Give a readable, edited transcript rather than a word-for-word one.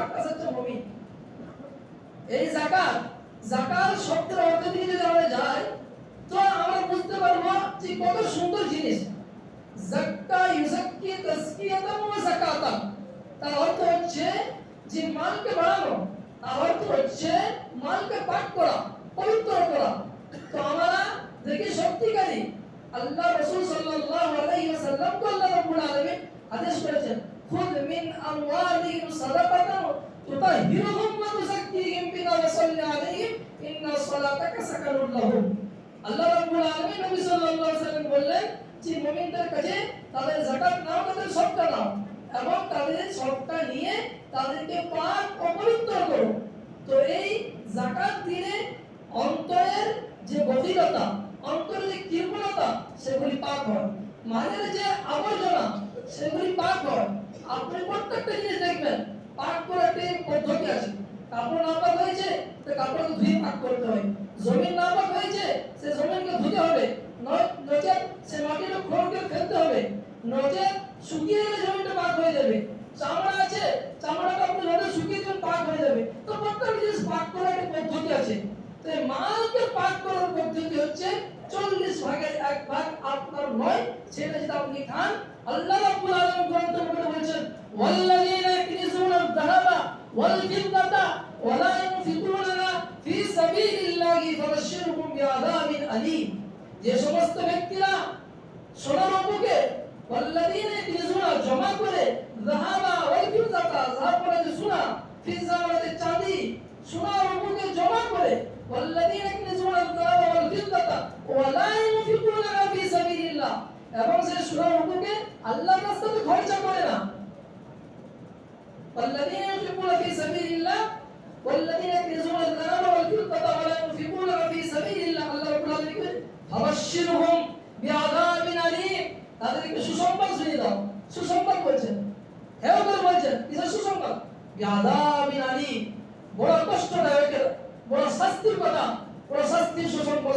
Purpose হচ্ছে মুমিন। এই যাকাত, যাকাত শব্দের অর্থ দিয়ে যদি আমরা যাই তো আমরা বুঝতে পারবো যে কত সুন্দর জিনিস। যাক্কা ইউযাক্কি তাসকিয়াতান ওয়া যাকাতান, তার অর্থ হচ্ছে যে মালকে বাড়ানো, তার অর্থ হচ্ছে মালকে পাক করা, পবিত্র করা। তো আমরা দেখি সত্যিকারই আল্লাহ রাসূল সাল্লাল্লাহু আলাইহি ওয়াসাল্লাম কে আল্লাহ রাব্বুল আলামিন আদেশ করেছেন, খুদ মিন আমওয়ালিহিম সাদাকাতান তুতাহহিরুহুম ওয়া তুযাক্কিহিম বিহা ওয়া সাল্লি আলাইহিম ইন্না সালাতাকা সাকানুন লাহুম। আল্লাহ রাব্বুল আলামিন নবী সাল্লাল্লাহু আলাইহি ওয়াসাল্লাম বললেন যে মুমিনদের কাছে তাদের যাকাত নাও, তাদের সদকা নাও এবং তাদের সদকা নিয়ে তাদেরকে পাক ও পবিত্র করো। তো এই যাকাত দিলে অন্তরের যে গভীরতা, অন্তরের যে কৃপণতা সেগুলি পাক হয়, মনের যে আবর্জনা সেগুলি পাক হয়। আপনি প্রত্যেকটা জিনিস দেখবেন পাক করার একটি পদ্ধতি আছে। কাপড় নাপাক হয়েছে তো কাপড়কে ধুয়ে পাক করতে হয়, জমিন নাপাক হয়েছে সে জমিনকে ধুতে হবে, নচেত সে মাটির খড়কে ফেলতে হবে, নচেত শুকিয়ে গেলে জমিটা পাক হয়ে যাবে। চামড়া আছে, চামড়াটা আপনি রোদে শুকিয়ে দিলে পাক হয়ে যাবে। তো প্রত্যেকটা জিনিস পাক করার একটা পদ্ধতি আছে। তো এই মালকে পাক করার পদ্ধতি হচ্ছে 40 ভাগের 1 ভাগ আপনার নয়, সেটা যেটা আপনি খান। আল্লাহ রাব্বুল আলামিন গ্রন্থের মধ্যে বলেছেন, ওয়াল্লাযীনা ইয়াকনিজুনা আয-যাহাবা ওয়াল ফিদ্দাতা ওয়া লা ইউনফিকুনা ফি সাবিলিল্লাহি ফাবাশশিরহুম বিআযাবিন আলীম। যে সমস্ত ব্যক্তিরা সোনা রূপকে ওয়াল্লাযীনা ইয়াকনিজুনা জমা করে, যাহাবা ওয়াল ফিদ্দাতা যাহাব মানে সোনা, ফিদ্দা মানে চাঁদি, সোনা রূপকে জমা করে, ওয়াল্লাযীনা ইয়াকনিজুনা আয-যাহাবা ওয়াল ফিদ্দাতা ওয়া লা ইউনফিকুনা ফি সাবিলিল্লাহ, এবং সে সোনা রূপকে আল্লাহর রাস্তাতে খরচ করে না। ওয়াল্লাযীনা ইউনফিকুনা ফি সাবিলিল্লাহ ওয়াল্লাযীনা ইয়াকনিজুনা আয-যাহাবা ওয়াল ফিদ্দাতা ওয়া লা ইউনফিকুনা ফি সাবিলিল্লাহ, আল্লাহ রাব্বুল আলামিন ফাবাশশিরহুম বিআযাবিন আলীম, তাদেরকে সুসংবাদ শুনিয়ে দাও। সুসংবাদ বলছেন, হেও করে বলছেন কিসের সুসংবাদ? বিআযাবিন আলীম, বড় কষ্টদায়ক, বড় শাস্তির কথা, বড় শাস্তির সুসংবাদ।